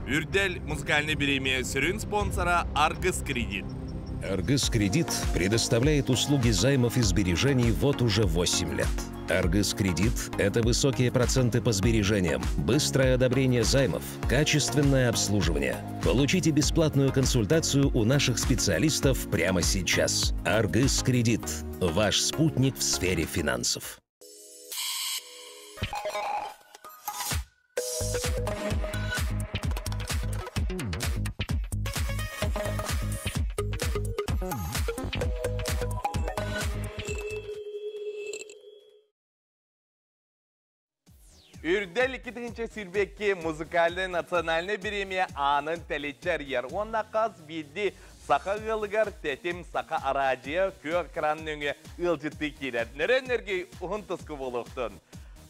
Үрдел музыкальной премия сөрін спонсора Argus Кредит. Argus Кредит предоставляет услуги займов и сбережений вот уже 8 лет. Argus Кредит – это высокие проценты по сбережениям, быстрое одобрение займов, качественное обслуживание. Получите бесплатную консультацию у наших специалистов прямо сейчас. Argus Кредит – ваш спутник в сфере финансов. Үрдел 2-нче сирбекке музыкальный национальный премия анын телечер ер. Онда қаз билди сақа ғылығар тәтім сақа арадия көк кранныңы ұлжытты керер. Нөренерге ұғын тұсқы болуқтын.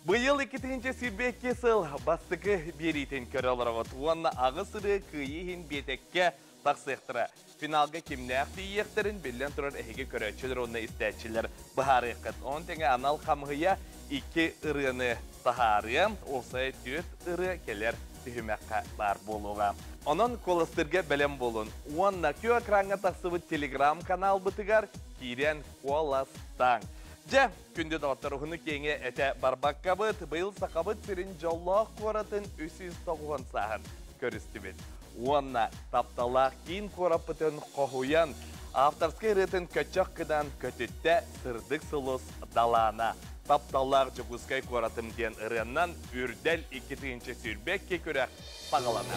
Бұйыл 2-нче сирбекке сыл бастықы берейтін көр олырғыт. Онда ағысыры күйейін бетекке тақсықтыры. Финалға кемнәқті ектірін білден тұрар әйге көрәтшілер оны істәтшілер бұхары қыт. Он тәңі анал қамғыя 2 ұрыны тахарыям, осай түйет ұры келер түйімәққа бар болуға. Onun kolastırga bələm bolun. Уанна кө экранға тақсыбы телеграм канал бұтығар кирен коластан. Жа, күнді дауаттар ұғыны кеңе әті барбаққа бұт, бұйыл сақабыт сірін жоллақ қоратын 390 сағын көрісті бет. Уанна тапталақ кейін қорап бұтын қоғуян, авторскай ретін көтчақ қыдан көтетті сырдық сылыс далана. Тапталақ жүгізгай қоратым ден ұрыннан үрдел 2-нче сүрбекке көрі пағалана.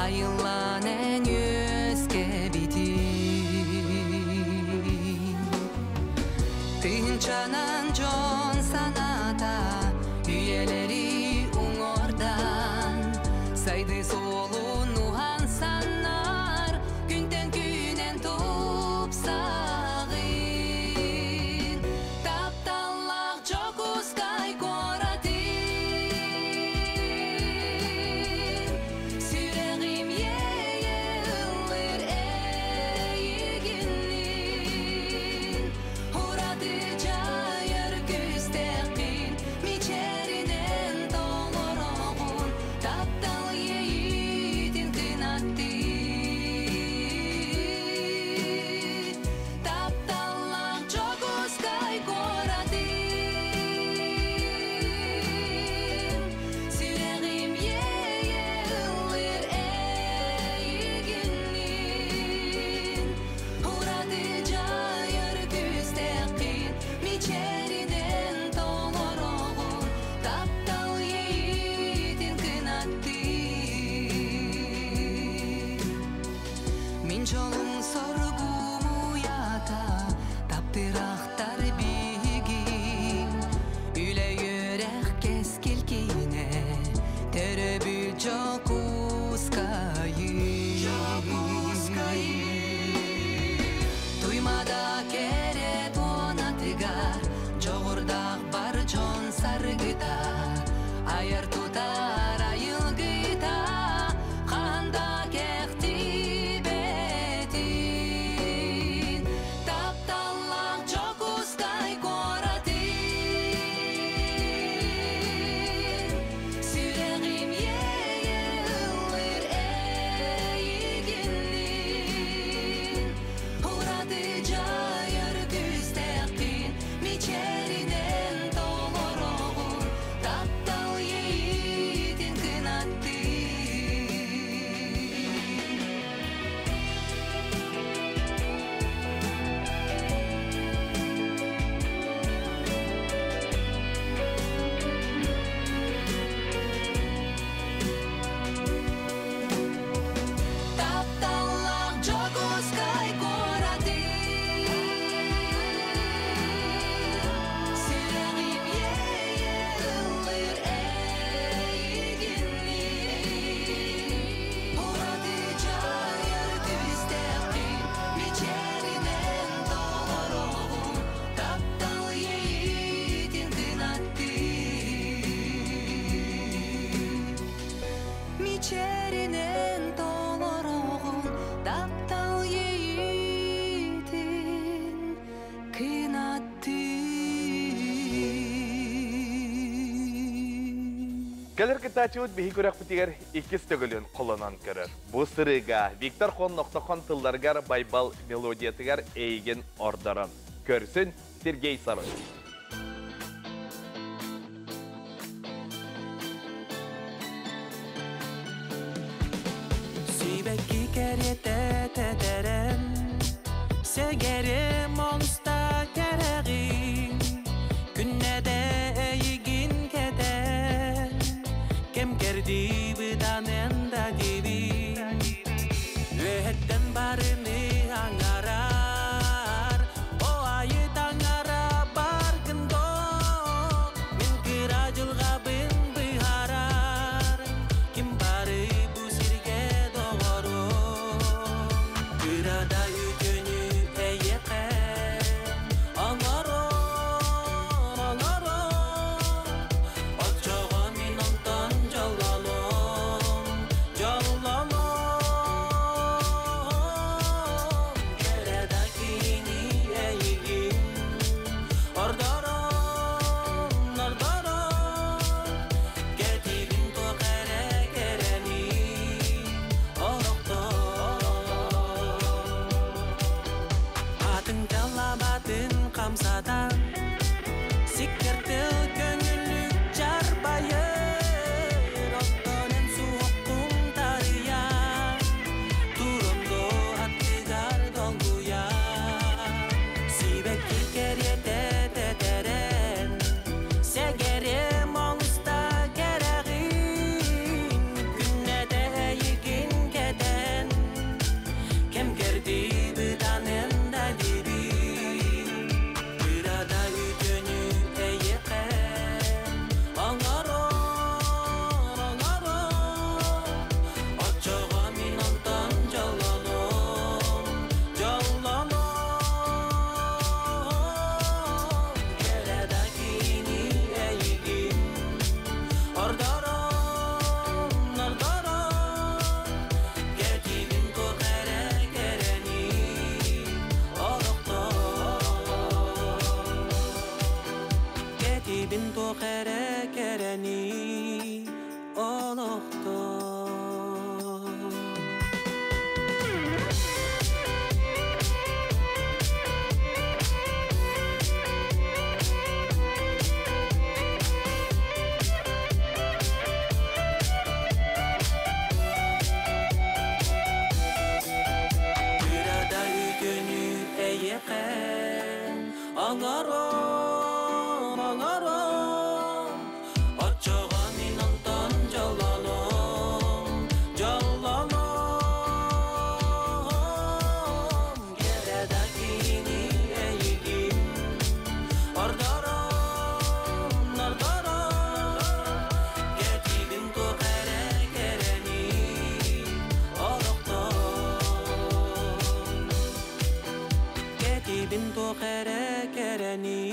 Ayılanen yüzge bitin Tınçanan con sanata Üyeleri uğurdan Saydı solu nuhan sanlar Günden günen topsağın Taptallak çok uskay koratin ayıl gıda, ayıl gıda. 2-нче сүрбекке музыкальный национальный премия анын телечер ер. Онда қаз билди сақа ғылығар тәтім сақа арадия көк кранныңы ұлжытты керер. Финалға кемнәқті ектірін білден тұрар әйге көрәтшілер бұхары қыт. Он тәңі анал қамғыя 2 ұрыны тахарыям, бұйыл сақабыт сірін жоллақ қоратын 390 сағын көрісті бет. Уанна тапталақ кейін қорап бұтын қоғуян, Saydı solu nuhan sanlar Günden günen topsağın Taptallak çok uskay koratin Ayır tutar ayıl gıda Gelir kıtaçıvut bihi kurak bitiger ikis tögülün kolanan körür. Bu sırıga Viktor Kon.com tıllargar baybal melodiyatigar eygin ordaran. Körsün Sergey Saroy. Sibeki kerete teteren Segere monsta keregin Künnede eygin keten Kem kerdi bidanen da dibi Vehetten barını angarar O ayet angara bargendo Min kirajul gabin biharar Kim bari bu sirge doğru Kırada yücünü eyeke Angaro Oçoğa minontan jallalom Kereda kini eygin Ordoron Ketibin to kere kereni Atın kalabatın kamsadan Sikkertil gönüllük çarbayır Ottonen su hokkun tariya Turumdo attigar dolguya Sibek keriyete teteren Segere monsta keregin Künnede eygin keten Kem kerdi bidanen da dibi Kırada yücünü eyeke Angaro Oçoğa minontan jallalom Kereda kini eygin Ordoron Ketibin to kere kereni Ketibin to kere kereni Kırada yücünü eyeke Angaro Oçoğa minontan jallalom Kereda kini eygin Ordoron Ketibin to kere kereni Ketibin to kere kereni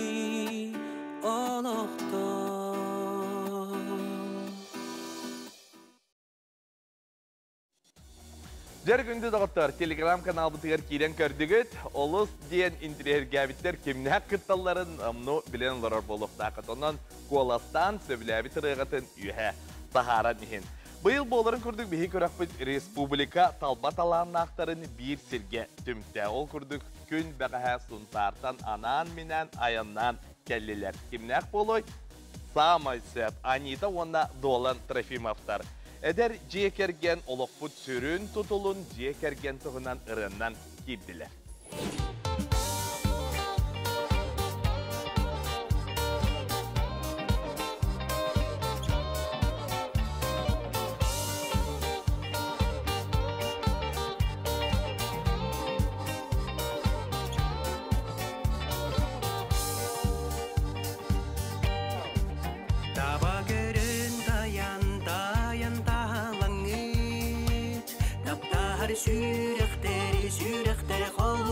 Jer gündü dağıttar Telegram kanal bitiger kiren kördügüt. Olus diyen interergabitler kimne kıttaların amnu bilen larar bolup taqat. Ondan Kualastan söbülebi tırıgatın ühe Sahara nihin. Bu yıl boğların kurduk bihi körakbüt Respublika talbat alanın aktarını bir sirge tümte. Ol kurduk gün beğehe suntartan anan minen ayandan kelliler. Kimne boluy? Samaysep, Anita onda Dolan Trafimovtar. Eder jekergen olokput sürün tutulun jekergen tuğunan ırından kibdiler. Taba görün dayan talangıç Taptar sürükteri kol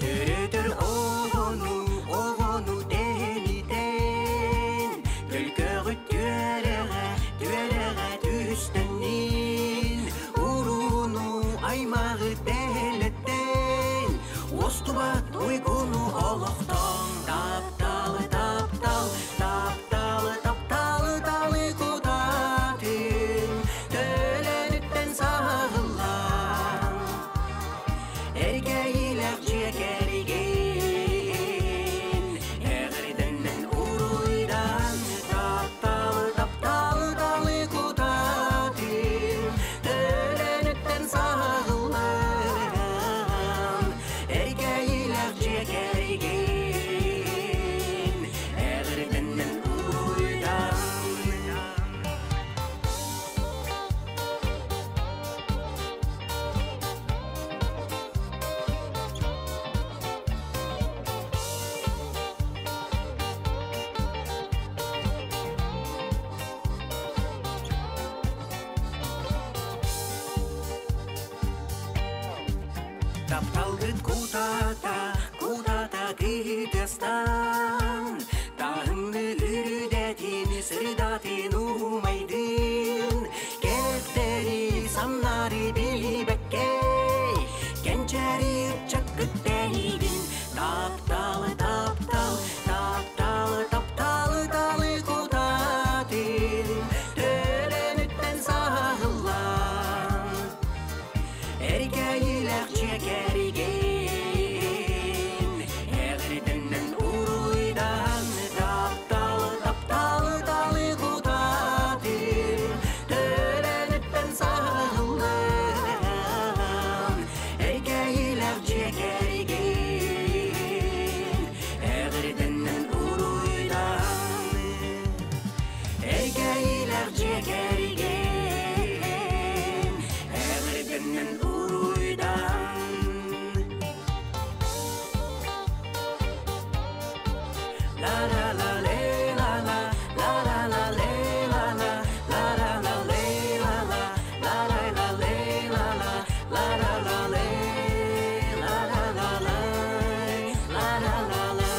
Түрүтүр оғону денитен Түлкөгү түөлеге түстенин Уруну аймагы делеттен Остубат уйгуну олохтон Тапталы кудатын Төлөнүттен сагылган Эргейлер жекериген Эгриденен уруйдан Тапталы кудатын Төлөнүттен сагылган Эргейлер жекериген Эгриденен уруйдан Тапталгыт кудата кытыстан Тағынды үрдәтин, сырдатын умайдын Кеттери самнары билбеккей Кенчери үтчак күттәйгін Тапталы кудатын Төлөнүттен сагылган Эргейлер жекериген Эгриденен уруйдан Тапталы кудатын Төлөнүттен сагылган Эргейлер жекериген Эгриденен уруйдан Эргейлер жекериген Эгриденен уруйдан La la la le la la la la la le la la la la la le la la la la la le la la la la la le la la la la la la la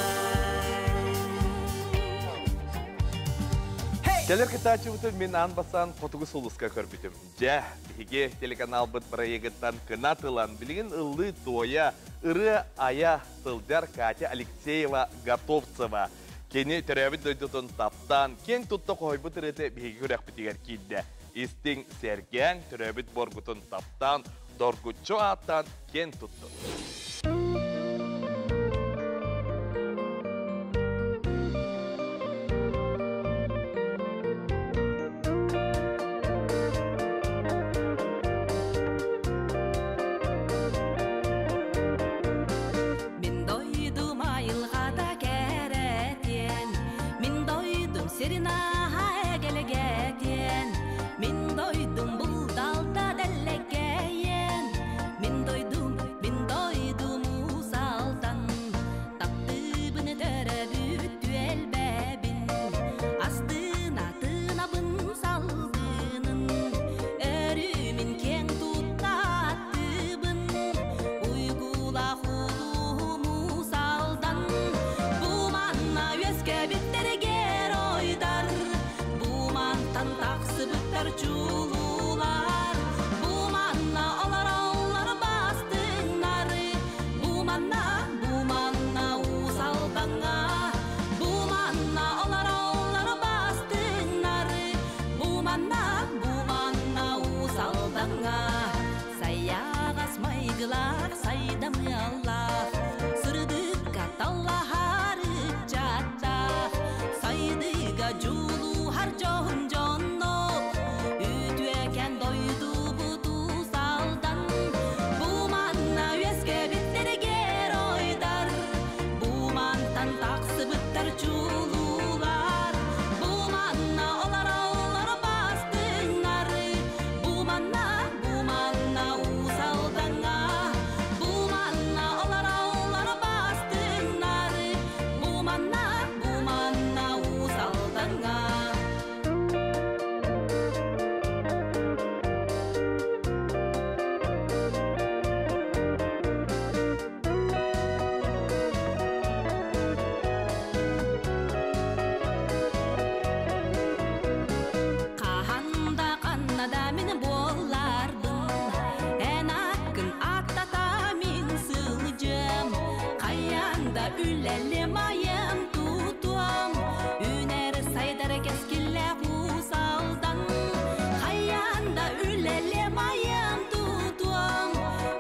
Келер кытачыбытын мен анбасан қотуғы солуска көрбітім. Жа, биге телеканал бұт проегіттан кына тылан білген ыллы тоя ыры ая сылдар Катя Алексеева Готовцева. Кені түрәбіт дөйдітін таптан, кен тұтты қойбыт ұрыты биге көрек бітігер кейді. Истің сәрген түрәбіт боргутын таптан, доргутчу аттан кен тұтты. Мен дойдум айылға да керетен, мен дойдум сирнаға әгелегетен, мен дойдум бұл далда дәлегейен, мен дойдум усалдан, таптыбыны төрәбіт түелбәбін, астына тынабын салдынын, өрімін кен тұттаттыбын, уйгула хулум усалдан, буманна өске біттерге ойдар. üleli mayım tutuam Üner saydar keskille kusaldan Hayanda üleli mayım tutuam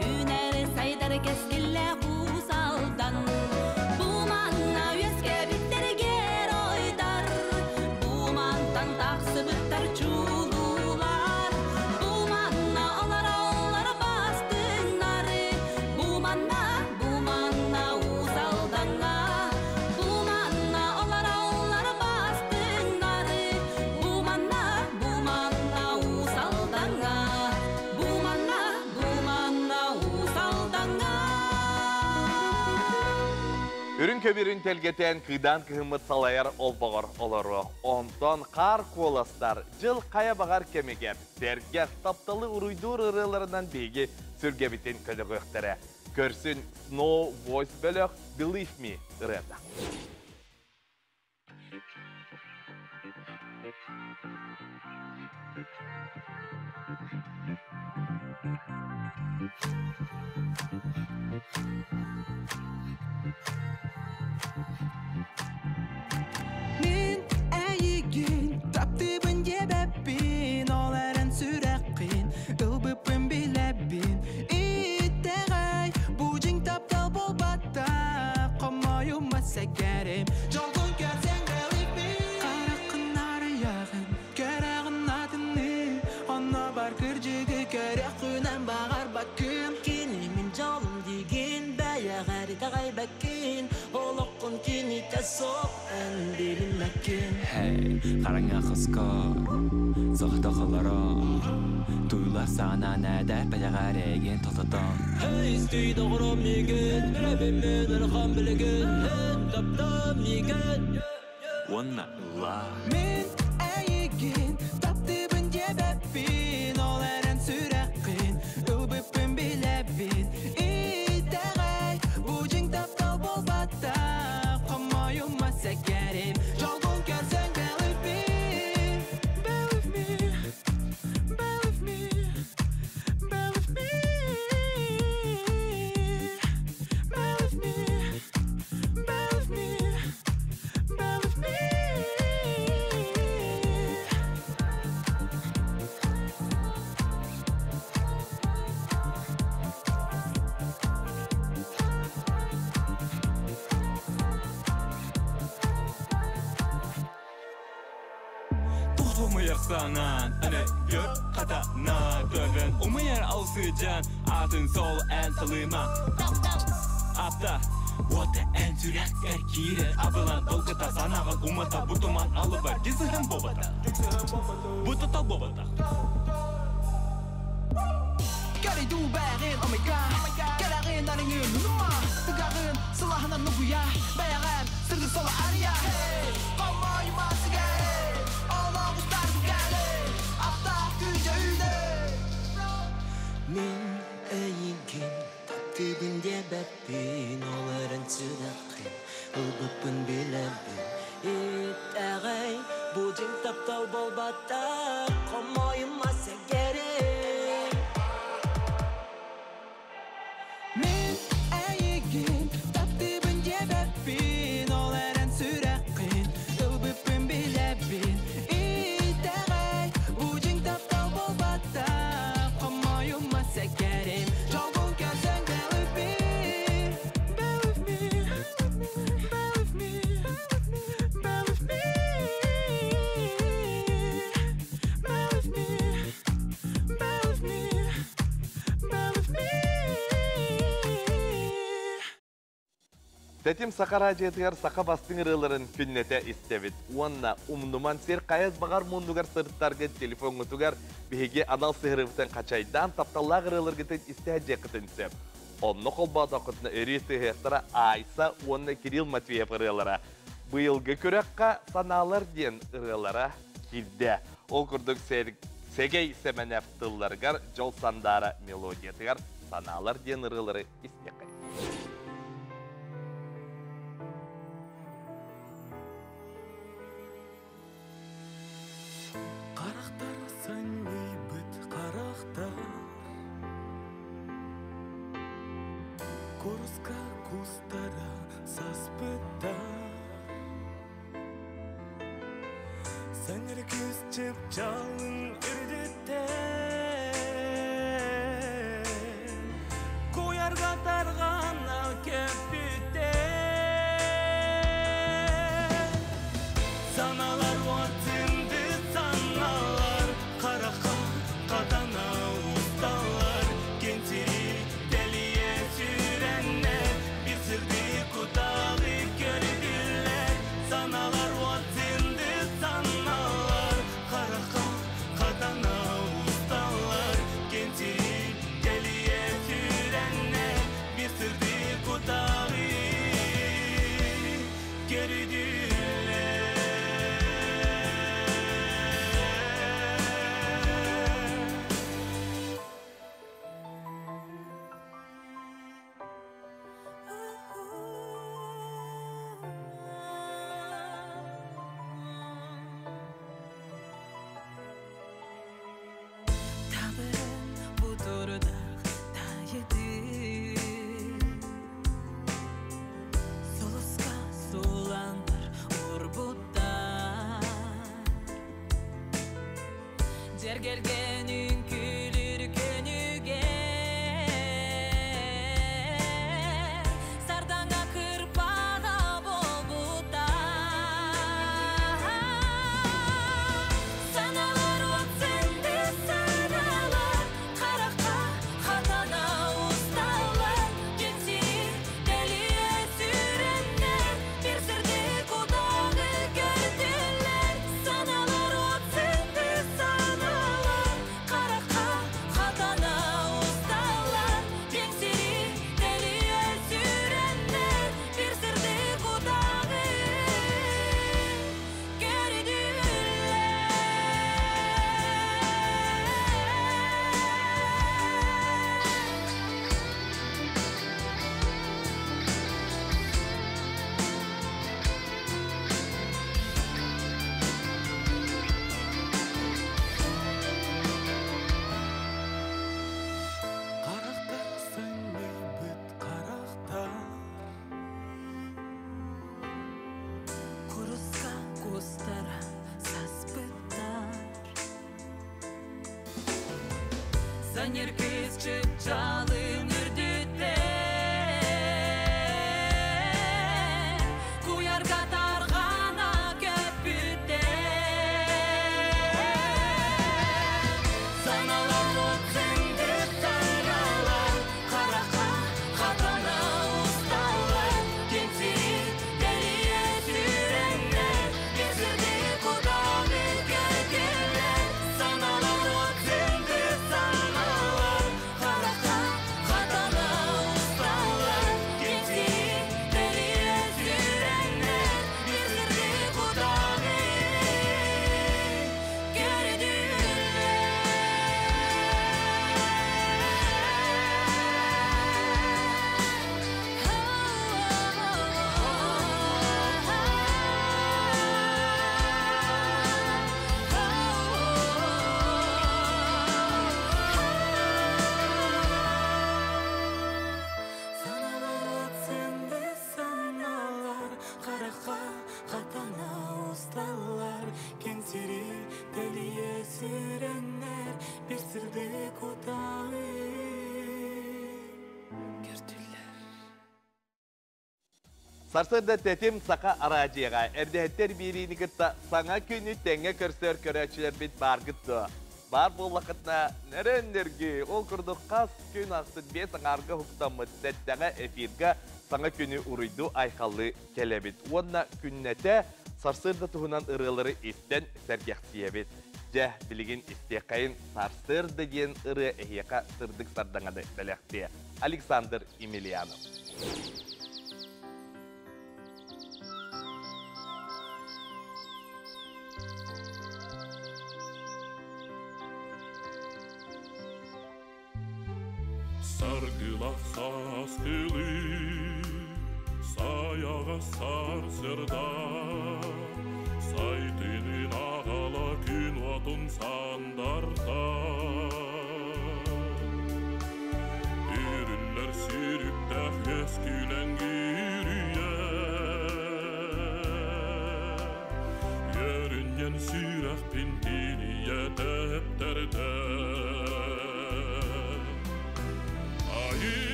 Üner saydar keskille kusaldan Bu manna üyeske bitter ger oydar Bu mantan taksı bitter çulular Bu manna olar bastınları Bu manna usaldanğa Bu manna olar bastınları Bu manna usaldanğa Bu manna usaldanğa Үрін көбірін телгетен кыйдан кыхымыт салайар олбағыр олары. Онтон қар қоластар жыл қая бағар кемегер. Сергек тапталы ұруйдур ұрыларынан бейге сүргебітін көлігі өқтірі. Көрсін Snow Voice бөлік Believe Me ұрыда. Min ägin tapptibin jebeppin Olaren süräkkin Ylbüppin bilebbin Itteräi Bujing taptal bolbatta Qomoyuma sekerim Jolgun görsen believe me Qaraqın arıyağın Körağın adını Ona bar kırcıgı körek günen bağar bakım Kinimin jolum digin Bayağarı dağay bakın Oloqqun kini tasok Endilinmekin Hey, qaranga qızqar, zaqdaqalara Tuylar sana nədə bəlğərəgin tatadan Hey, istəyid oğrum yigin, Rəbimin ırxan bilgin Hen taptam yigin Wanna Allah Min ägin tapptibin jebeppin Olaren süräkkin Ylbüppin bilebbin Itteräi Bujing taptal bolbatta Qomoyuma sekerim Jolgun görsen believe me Believe me Believe me Believe me Believe me Believe me Believe me Tuğtuğumu yaksanan, ana gök katana Dövün umuyer alsıcan, atın sol en salıma Apta, wata en sürek erkirir Abılan dolgıta sanağın umata bu duman alıver Gizihim bobata, bu tutal bobata Gary du bærin, oh my god Galerin der ingen nummer Garin, silahına nubuya Bæren, sırgı sola arya Hey, qomoyuma sekerim Olağızlar bu gale Apta güce üde Min ägin tapptibin jebeppin Olaren süräkkin Ylbüppin bilebbin Itteräi Bujing taptal bolbatta Qomoyuma sekerim Min ägin tapptibin jebeppin Olaren süräkkin Ylbüppin bilebbin Itteräi Bujing taptal bolbatta Qomoyuma sekerim Jolgun görsen believe me Believe me Believe me Believe me Believe me Believe me Believe me Тәтім сақара жетігер сақа бастың ұрыларын күннете істебіт. Онна умнуман сер қайыз бағар мұндығар сырттарға телефон ұтығар бейге анал сығырывытын қачайдан тапталлақ ұрылыр кетін істәже қытын сөп. Онны қолбады құтына өреті ғықтыра Айса, онна Кирилл Матвеев ұрылыра. Бұйылғы көрекқа саналар ден ұрылыра келді. Ол күрдік сегей семенеп тылларғар жол сандары мелодиятығар саналар ден ұрылыры істеқай. Қарақтар сәней бұт қарақтар Курска кустара саспыта Сәнер күстіп жалын үрдітте Қоярға тарғана көппіте Саналар уатынды саналар Қарақа қатана ұсталар Кентері дәлие сүреннер Bir sırdı kudağı gördüler Саналар уатынды саналар Қарақа қатана ұсталар Кентері дәлие сүреннер Bir sırdı kudağı gördüler Табырын бұтырдақ тайыды Солысқа соландар орбуттар Жергелген үңкілір көнüge Сардаңа кырпаға болбуттар Саналар отсынды саналар Қараққа қатана ұсталар Кенсері дәлие сүреннер Bir sırdı kudağı gördüler Саналар отсынды саналар Қараққа қатана ұсталар Кенсері дәлие сүреннер Bir sırdı kudağı Қарақтар сөнмей бүт қарақтар Курска кустара саспыттар Санер күзчіп жалын үрдітте Куярға тарғана көппіте Саналар отсынды саналар Қарақа қатана ұсталар Кенсері дәлие сүреннер Bir sırdı kudağı gördüler Саналар отсынды саналар Қарақа қатана ұсталар Кенсері дәлие сүреннер Bir sırdı kudağı Саналар отсынды саналар Қарақа қатана ұсталар Кенсері дәлие сүреннер Bir sırdı kudağı gördüler Сарсырда тәтім сақа арачыға. Әрдәттер берейіні кітті саңа күні тәңе көрсер көрәчілер бет бар кітті. Бар бұл вақытна нәрендерге ол күрді қас күн астын бес аңарғы хуқтамы тәттәңі эфирға саңа күні ұрыйду айқалы келебет. Онна күннәті сарсырда тұғынан ұрылары естен сәргәқтиебет. Жә білген істеқайын сарсырда ден ұры әйеқа сырдық сардаңады бәләқте. Александр Емельянов. Саргылақ саскылы, саяға сарсырда, сайтының ағала күн отын сандарда. Үрінлер сүйрік тәхе pin piniye tepterde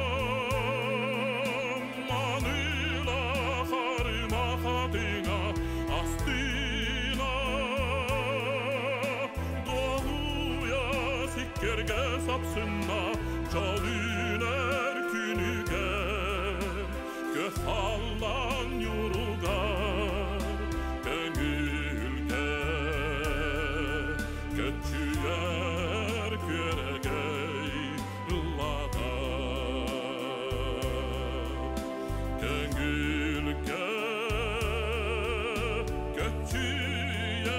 ayılhan manila harima hatina astina doğuya sikkerge sapsınna çalıner günüge göfallan yurugar gönülge göçüyer göregey yıllarda gönülge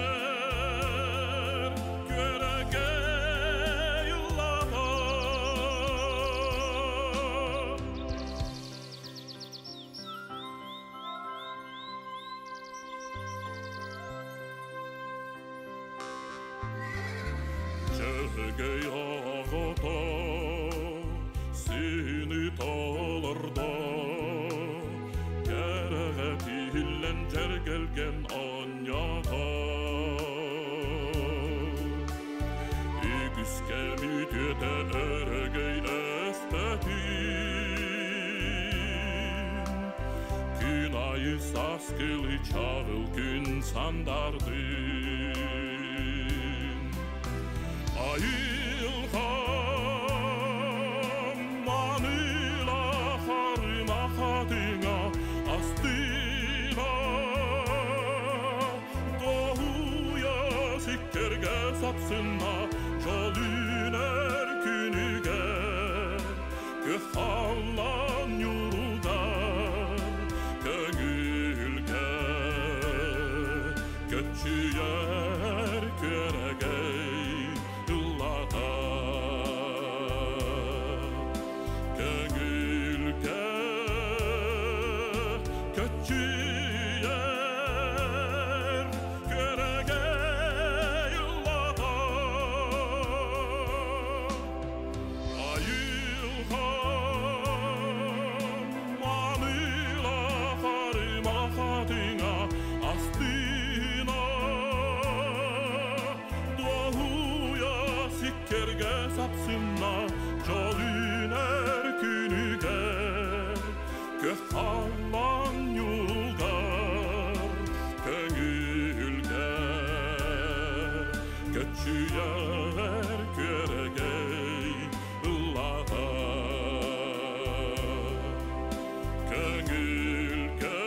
göçüyer göregey yıllarda Çögey ağıta seni talarda Gereğe pillencer gelgen anyata İgüske müdüde ergey estetin Günayı saskılı çağıl gün sandardın ayılhan manila harima hatina astina doğuya sikkerge sapsınna çolüner günüge göfallan yurugar gönülge göçüyer göregey yıllarda gönülge göçüyer göregey yıllarda ayılhan manila harima hatina astina doğuya sikkerge sapsınna çalıner günüge göfallan yulgar gönülge göçüyer göregey yıllarda gönülge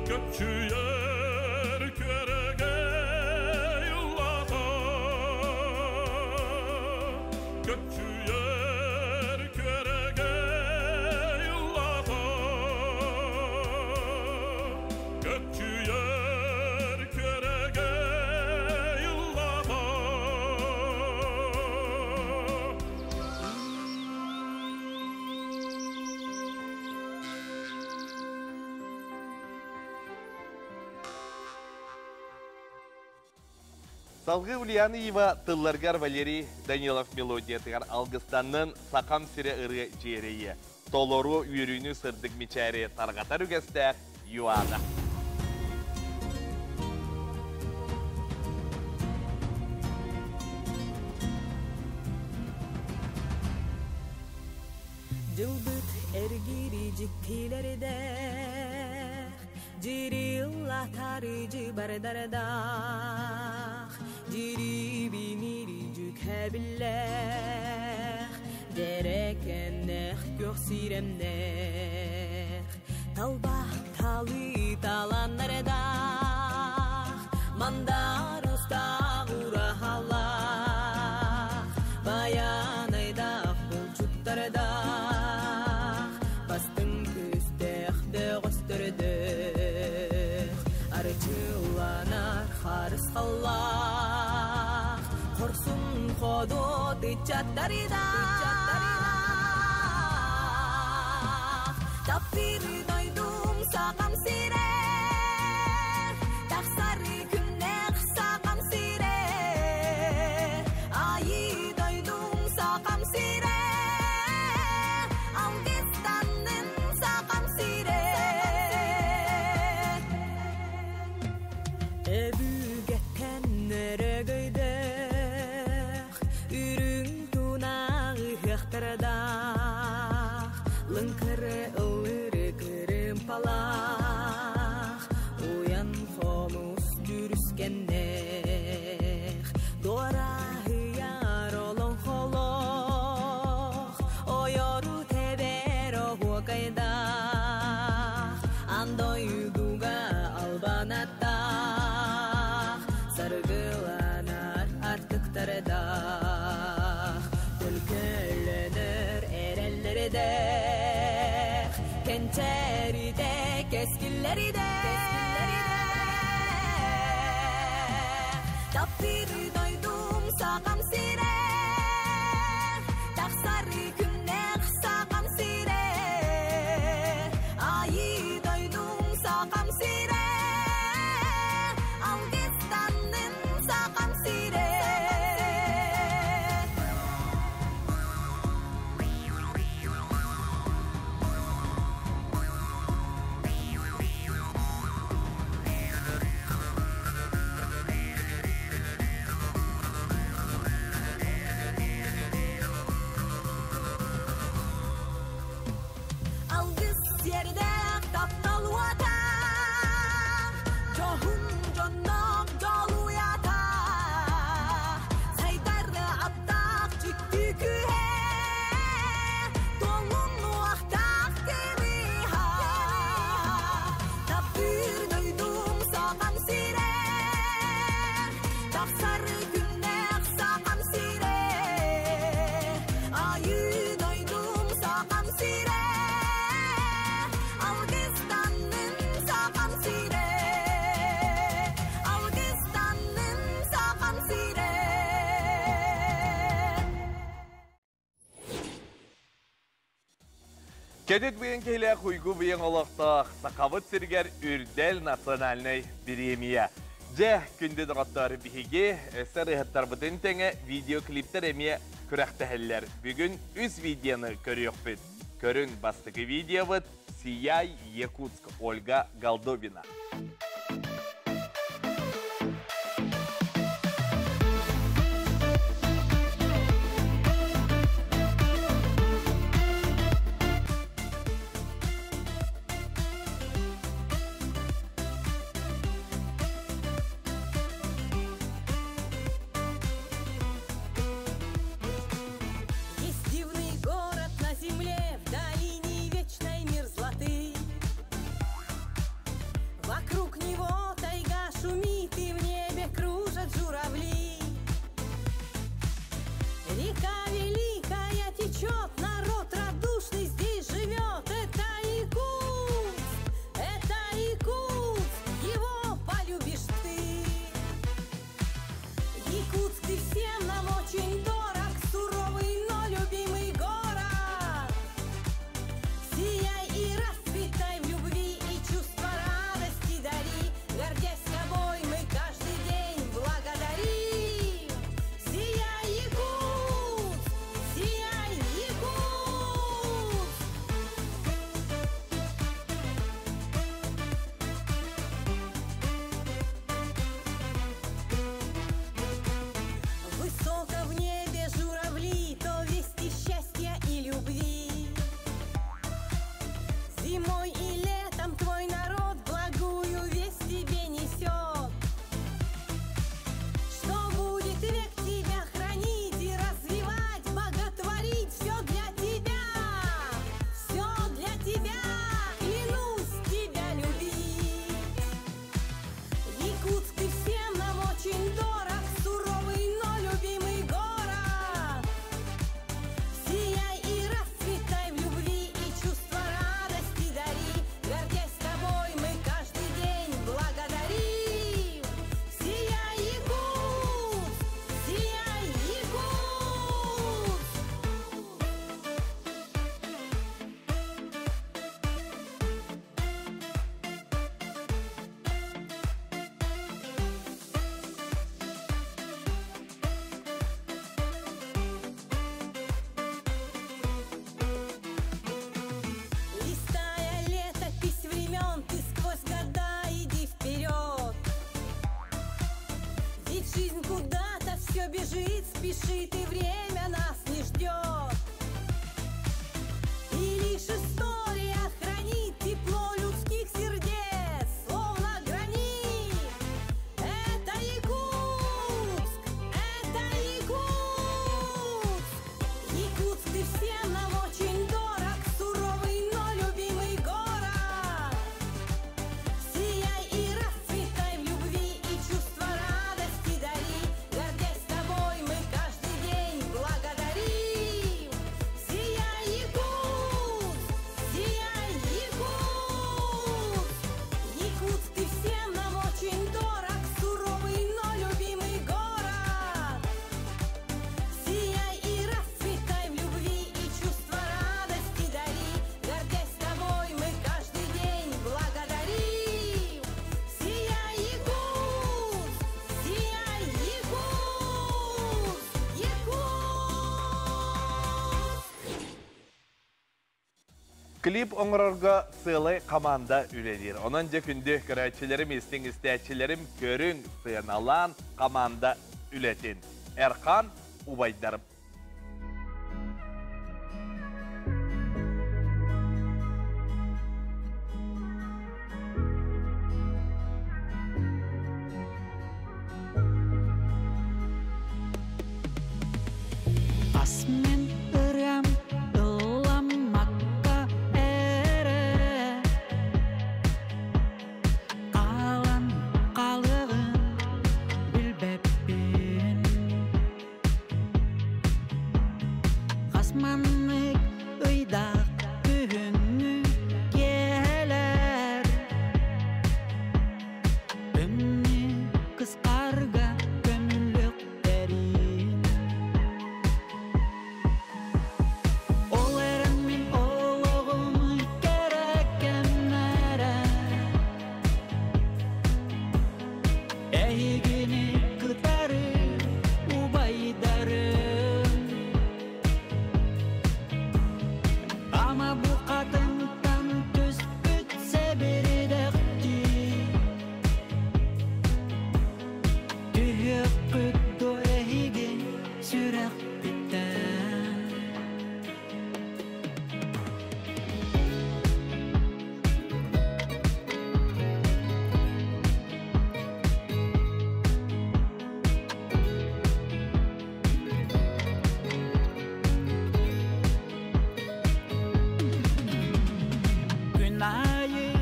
göçüyer göregey yıllarda göçüyer göregey yıllarda göçüyer göregey yıllarda Салгы Ульяныева Тылларгар Валерий Данилов мелодия тыгар Алгыстанның сақам сире ыры жерейі. Толору үйрүйіні сырдық мечәрі тарғатар үгестәк юада. Жылбыт эргири жиктилерде жирилла тарыжы бардарда жири бинири жүкәбилләх дерекеннех гөхсиремнех талбах талы таланнарда мандар уста урахаллах баянайда булчуттарда бастың күстех дөгөстөрдөх арчыланар харыс халлах корсун ходо тычаттарда таппир дойдум сакам сире таксары күннех сакам сире айы дойдум сакам сире Алгыстанның сакам сире артақ лыңкыры ылыры кырым палақ уян хомус жүріскеннех дора хыяр олон холох ойору теберо хуакайдах андойдуга албанаттах саргыланар артыктарыдах түлкөленер эреллеридех кенчериде кескиллериде таптыры дойдум сагам сире таксары күннех сагам сире айы дойдум сагам сире алгистанның сагам сире Algız yerde taptal vata Johun jonnak joluyata Saytarda abdak çıktı kühe Dolun vaktak temiha Tapır duydum sağam sire Taksarı günnek sağam sire Ayı duydum sağam sire Algıstan'ın sağam sire Algıstan'ın sağam sire Кедет бүйін келе құйгу бүйін олықтық сақабыт сіргер үрдел национальный премия. Же күнді дұраттар біхеге өсір ұғыттар бұтын тәңі видеоклиптер әме күрәқтәхілер. Бүгін үз видеоны көріқ бүт. Көрін бастығы видео бұт «Сияй Якутск» Ольга Голдобина. Есть дивный город на земле, в долине вечной мерзлоты. Вокруг него тайга шумит, и в небе кружат журавли. Река великая течет, народ радушный здесь живет. Это Якутск, его полюбишь ты. Якутск, ты всем нам очень дорог, суровый, но любимый город. Сияй и расцветай в любви, и чувство радости дари. Гордясь тобой, мы каждый день благодарим. Сияй, Якутск, сияй, Якутск. Высоко в небе журавли, то вести счастья и любви. Зимой и летом твой народ благую весть тебе несет. Что будет век тебя хранить и развивать, боготворить все для тебя. Все для тебя, клянусь тебя любить. Якутск, ты всем нам очень дорог, суровый, но любимый город. Сияй и расцветай в любви, и чувство радости дари. Гордясь тобой, мы каждый день благодарим. Сияй, Якутск, сияй, Якутск. Листая летопись времен, ты сквозь года иди вперед. Ведь жизнь куда-то все бежит, спешит, и время нас не ждет. Klip oңорорга sığılay komanda üledir. Onunca kündü görəçilerim, istin istəyəçilerim görün sığınalan komanda ületin. Erkan Ubaydarım. Asmen ıram ılamakka ere Kalan kalığın bilbepin Kasmanlık ıydak bühünü geler Ümni kıskarga gönüllük derin Olerin min oğluğumu gerekenlere Eğini kıtarı ubaydarım Ama bu kadından düz bütse biri dekti Tüyük küttü ehigi sürek bitten Günayı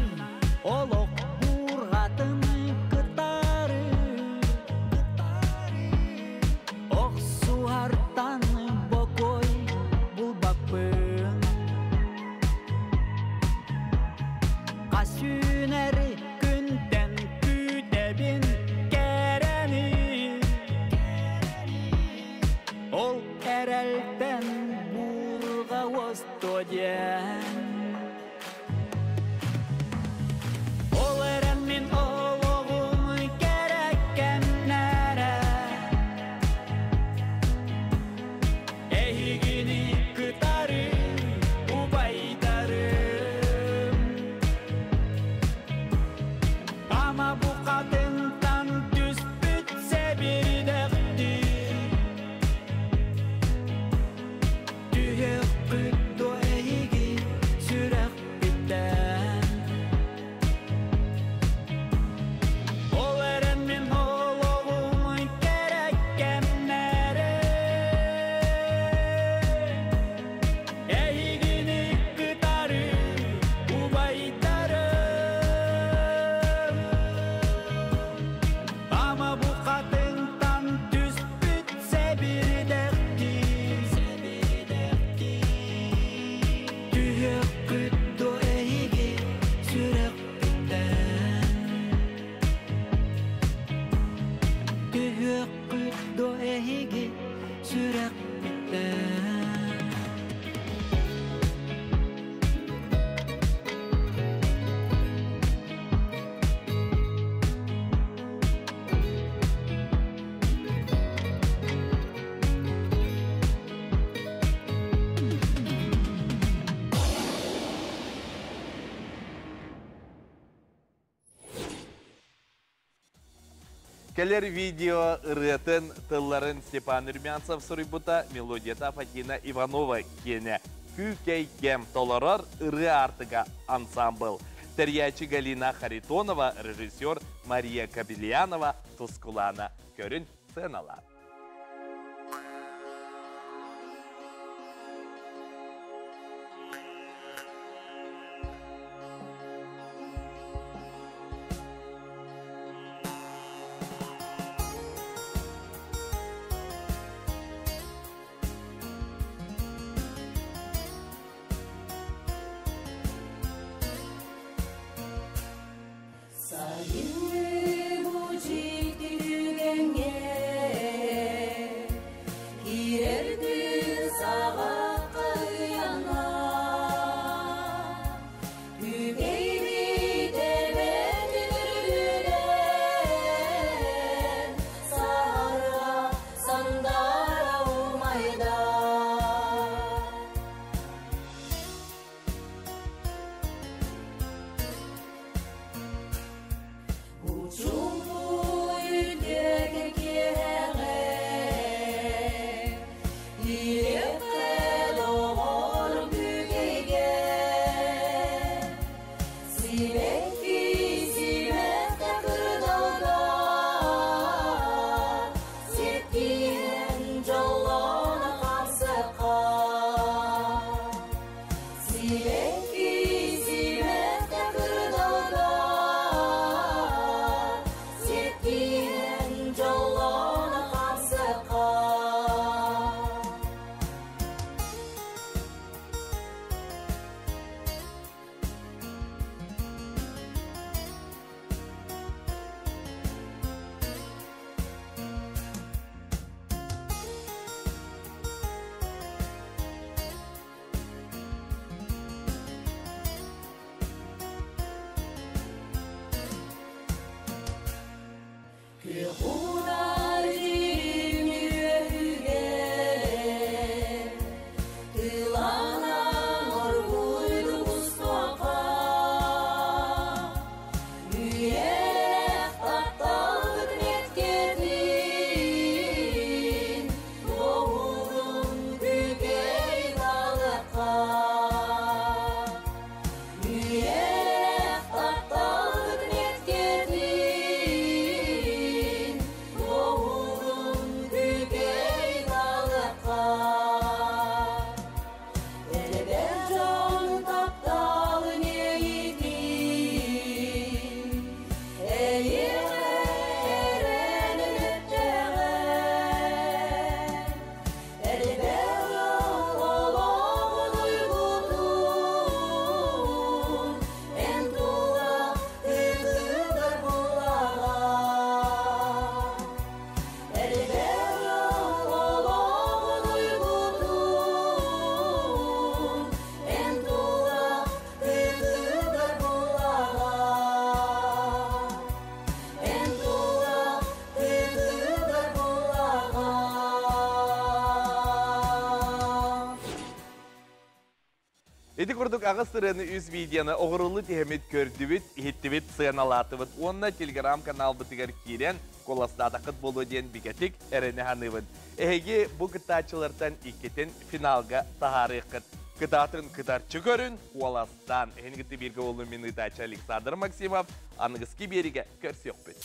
olok burgatını kıtarı Ok suhartanı bokoy bulbapın Kasüneri günden güdebin kereni Ol erelden burga vostoyen Olerin min oğluğumu gerekenlere Ehigini kıtarı ubaydarım Ama bu kadından düz bütse bir dekti Tüyük küttü ehigi sürek bitten Olerin min oğluğumu gerekenlere Ehigini kıtarı ubaydarım Ama bu kadından düz bütse bir dekti Tüyük küttü ehigi sürek bitten Tüyük küttü ehigi sürek bitten Келер видео ырытын тылларын Степан Румянцев сұрыйбыта, мелодията Фатина Иванова кене. Күкей кем толорор ыры артыга ансамбл. Терьячи Галина Харитонова, режиссер Мария Кабельянова, Тускулана. Көрін сценалар. Sayın bu ciddi Эти курдук ағыстырыны үз видеоны оғырылы тегемет көрдібіт, ехеттібіт сығаналатыбыт. Онна телеграм-канал бұтығар керен, коластада қыт болу ден бігетік әріні ханыбын. Әйге бұл кытачылардан икетін финалға тағары қыт. Кытатын кытарчы көрін, коластан. Әйнгіті бергі олы мен ытачы Александр Максимов, анығызки беріге көрсек бет.